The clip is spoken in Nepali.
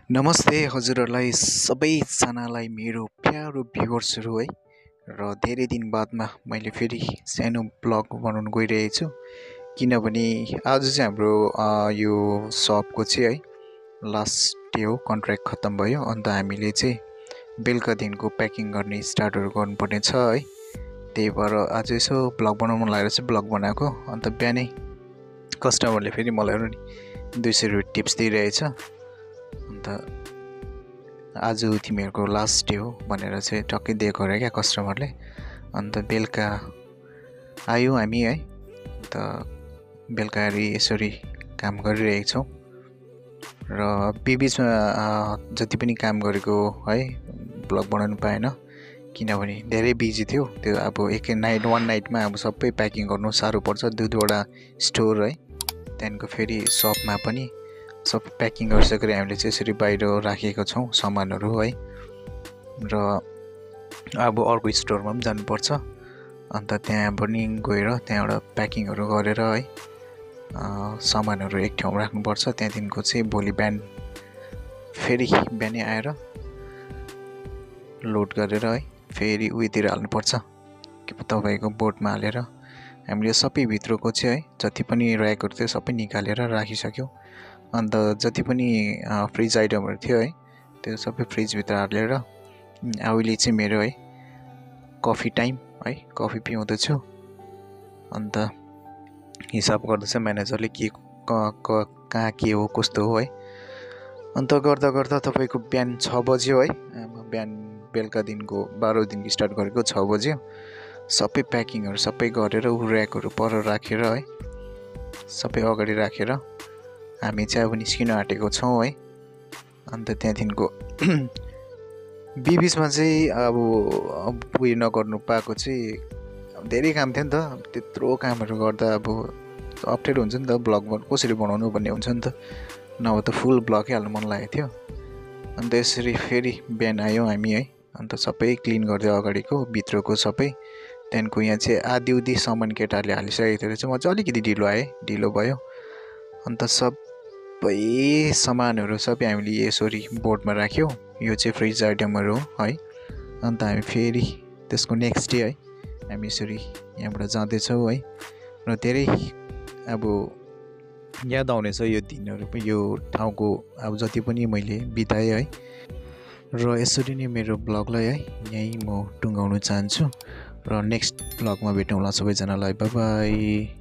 नमस्ते हजुरहरूलाई सबैजनालाई मेरो प्यारो भ्युवर्सहरू है र धेरै दिन बादमा मैले फेरि सानो ब्लग बनाउन गइरहेको छु किनभने आज चाहिँ हाम्रो यो सपको चाहिँ है लास्ट डे हो। कन्ट्र्याक्ट खत्तम भयो अन्त हामीले चाहिँ बेलुकादेखिको प्याकिङ गर्ने स्टार्टहरू गर्नुपर्ने छ है। त्यही भएर आज यसो ब्लग बनाउनु लागेर चाहिँ ब्लग बनाएको। अन्त बिहानै कस्टमरले फेरि मलाई 200 रुपियाँ टिप्स दिइरहेछ। अन्त आज तिमीहरूको लास्ट डे हो भनेर चाहिँ टक्कै दिएको अरे क्या कस्टमरले। अन्त बेलुका आयो हामी है। अन्त बेलुका यसरी काम गरिरहेको छौँ र बिचमा जति पनि काम गरेको है ब्लग बनाउनु पाएन किनभने धेरै बिजी थियो। त्यो अब वान नाइटमा अब सबै प्याकिङ गर्नु साह्रो पर्छ। 2वटा स्टोर है, त्यहाँदेखिको फेरि सपमा पनि सब प्याकिङ गरिसकेर हामीले चाहिँ यसरी बाहिर राखेको छौँ सामानहरू है। र अब अर्को स्टोरमा पनि जानुपर्छ। अन्त त्यहाँ पनि गएर त्यहाँबाट प्याकिङहरू गरेर है सामानहरू एक ठाउँ राख्नुपर्छ। त्यहाँदेखिको चाहिँ भोलि फेरि बिहानै आएर लोड गरेर है फेरि उयोतिर हाल्नुपर्छ तपाईँको बोटमा हालेर। हामीले सबै भित्रको चाहिँ है जति पनि ऱ्याकहरू थियो सबै निकालेर राखिसक्यौँ। अन्त जति पनि फ्रिज आइटमहरू थियो है त्यो सबै फ्रिजभित्र हालेर अहिले चाहिँ मेरो है कफी टाइम है, कफी पिउँदैछु। अन्त हिसाब गर्दैछ म्यानेजरले कहाँ के हो कस्तो हो है। अन्त गर्दा गर्दा तपाईँको बिहान 6 बज्यो है। बिहान बेलुकादेखिको 12 दिनको स्टार्ट गरेको 6 बज्यो। सबै प्याकिङहरू सबै गरेर ऱ्याकहरू पर राखेर है सबै अगाडि राखेर हामी चाहिँ अब निस्किन आँटेको छौँ है। अन्त त्यहाँदेखिको बिचमा चाहिँ अब उयो नगर्नु पाएको चाहिँ धेरै काम थियो नि त। त्यत्रो कामहरू गर्दा अब अप्ठ्यारो हुन्छ नि त, ब्लग कसरी बनाउनु भन्ने हुन्छ नि त। नभए त फुल ब्लगै हाल्नु मन लागेको थियो। अन्त यसरी फेरि बिहान आयौँ हामी है। अन्त सबै क्लिन गरिदियो अगाडिको भित्रको सबै। त्यहाँदेखिको यहाँ चाहिँ आधी सामान केटाहरूले हालिसकेको थियो चाहिँ म चाहिँ अलिकति ढिलो भयो। अन्त सबै सामानहरू सबै हामीले यसरी बोर्डमा राख्यौँ। यो चाहिँ फ्रिज आइटमहरू हो है। अन्त हामी फेरि त्यसको नेक्स्ट डे है हामी यसरी यहाँबाट जाँदैछौँ है। र धेरै अब याद आउनेछ यो दिनहरू पनि, यो ठाउँको अब जति पनि मैले बिताएँ है। र यसरी नै मेरो ब्लगलाई है यहीँ म टुङ्गाउन चाहन्छु। र नेक्स्ट ब्लगमा भेटौँला सबैजनालाई। By by.